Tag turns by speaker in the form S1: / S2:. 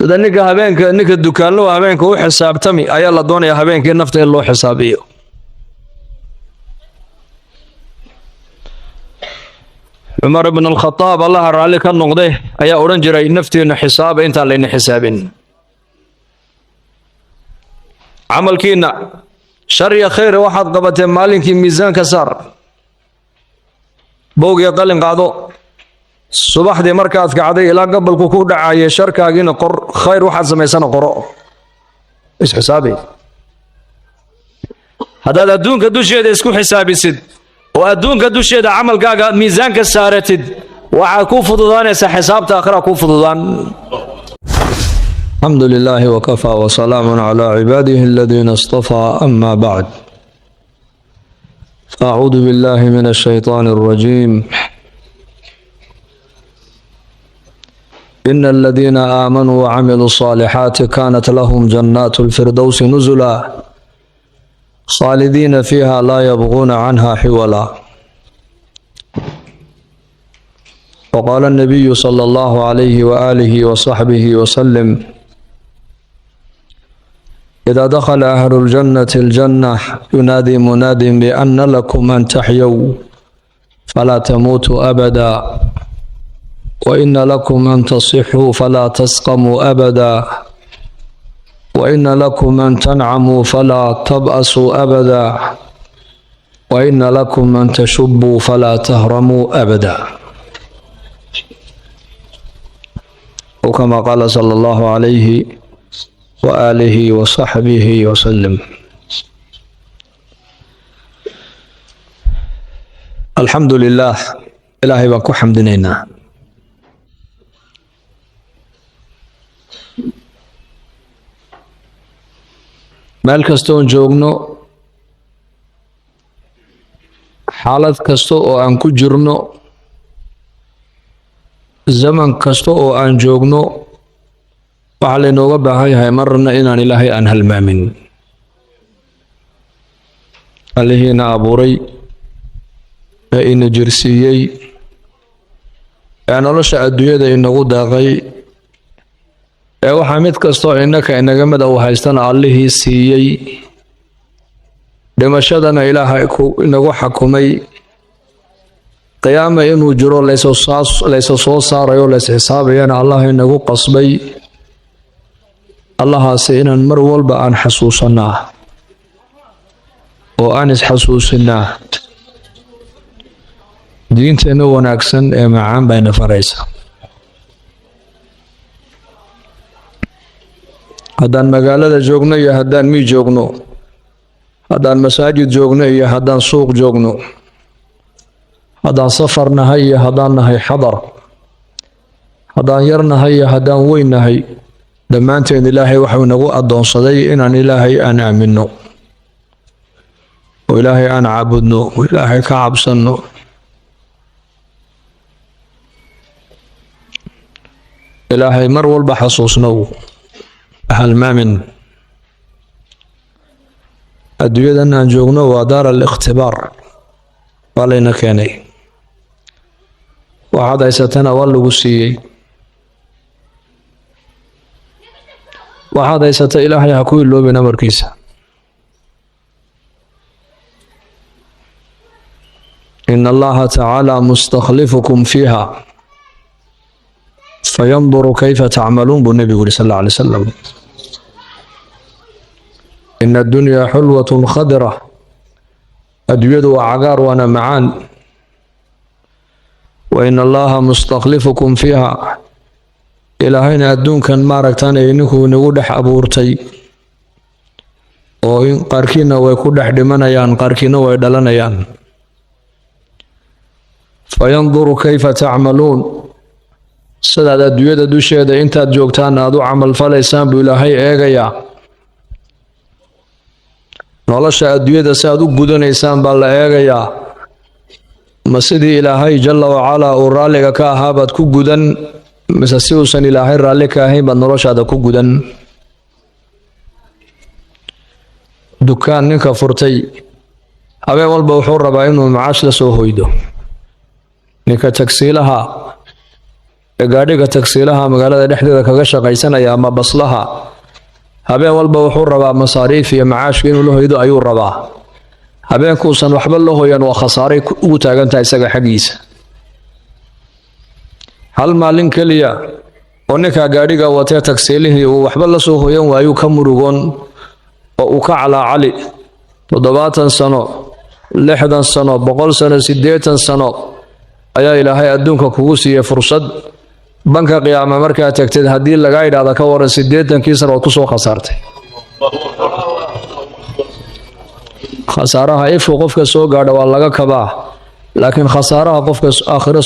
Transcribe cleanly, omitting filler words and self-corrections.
S1: sida ninka dukaanlo habeenka u xisaabtami ayaa la doonayaa habeenkii nafta in loo xisaabiyo. Umar ibn al-Khattab Allah raalli ka noqday ayaa oran jiray nafteena xisaab inta la in xisaabin. Amalkiina shar iyo khayr waxaad qabatay maalinkii miisaanka saar. Boogiga qalin qaado. Subaxdii markaad kacday ilaa gabalku ku dhacay sharkaagiina qor khayr waxaad sameeysan qoro. Is xisaabi. Hadaad adduunka dusheeda isku xisaabisid oo adduunka dusheeda amalkaaga miisaanka saaratid waxa ku fududaanaysa xisaabta aakhira ku fududaan. Alhamdulillah wa kafa wa salamun ala ibadihi alladhina istafa amma ba'd. A'udhu billahi minash shaitanir rajim. إن الذين آمنوا وعملوا الصالحات كانت لهم جنات الفردوس نزلا خالدين فيها لا يبغون عنها حولا. وقال النبي صلى الله عليه وآله وصحبه وسلم إذا دخل أهل الجنة الجنة ينادي مناد بأن لكم أن تحيوا فلا تموتوا أبدا وإن لكم أن تصحوا فلا تسقموا أبدا وإن لكم أن تنعموا فلا تبأسوا أبدا وإن لكم أن تشبوا فلا تهرموا أبدا. وكما قال صلى الله عليه وآله وصحبه وسلم. الحمد لله إلهي باكو حمدنا. meel kasta oo joogno xaalad kasta oo aan ku jirno zaman kasta oo aan joogno waxa la inooga baahan yahay marna inaan ilaahay aan halmaamin. Allahiina abuuray ee ina jirsiiyey ee nolosha adduunyada inagu daaqay ee waxa mid kastoo inaga mid u haystana Allihii siiyey dhimashadana Ilaahay inagu xakumay qiyaama inuu jiro layso soo saarayo la xisaabayana Allah inagu qasbay. Allahaasi inaan mar walba aan xasuusanaa oo aan isxasuusinaa diinteena wanaagsan ee macaan bayna faraysa. haddaan magaalada joogno iyo haddaan mii joogno haddaan masaajid joogno iyo haddaan suuq joogno haddaan safar nahay iyo haddaan nahay xadar haddaan yar nahay iyo haddaan weyn nahay dhammaanteen ilaahay waxuu nagu adoonsaday inaan ilaahay aan aamino oo ilaahay aan caabudno oo ilaahay ka cabsanno. ilaahay mar walba xasuusnow halmaamin. adduunyadan aan joogno waa daar al-ikhtibaar waa layna keenay waxaad haysatana waa lagu siiyey waxaad haysata ilaahay ha ku iloobin amarkiisa. إن الله تعالى مستخلفكم فيها فينظر كيف تعملون بالنبي صلى الله عليه وسلم. إن الدنيا حلوة خضرة أدويد وعقار وأنا معان وإن الله مستخلفكم فيها إلى هنا الدون كان ماركتان إنكو نقودح أبورتي وإن قاركينا ويكودح دمانيان قاركينا ويدلانيان فينظر كيف تعملون. sidaad adduunyada dusheeda intaad joogtaan aad u camal falaysaan buu ilaahay eegayaa. nolosha adduunyada si aad u gudanaysaan baa la eegayaa. ma sidii ilaahay jalla wacalaa uu raalliga ka ahaa baad ku gudan mise si uusan ilaahay raalli ka ahayn baad noloshaada ku gudan. dukaan ninka furtay habeen walba wuxuu rabaa inuu macaash la soo hoydo. ninka tagsiilaha gaadhiga tagsiilaha magaalada dhexdeeda kaga shaqaysanaya ama baslaha habeen walba wuxuu rabaa masaariif iyo macaash inuu la hoydo ayuu rabaa habeenkuusan waxba la hoyan waa khasaaray ugu taagantahay isaga xagiisa hal maalin kaliya oo ninka gaadhiga watee tagsiilihii uu waxba la soo hoyan waayu ka murugoon oo uu ka calaacali 70 sano 60 sano 100 sano 80 sano ayaa ilaahay adduunka kugu siiyay fursad banka qiyaama markaa tagtid haddii laga yidhaahdo ka waran 80 sano oo ku soo khasaartay khasaaraha ifku qofka soo gaadha waa laga kabaa laakiin khasaaraha qofka aakhiro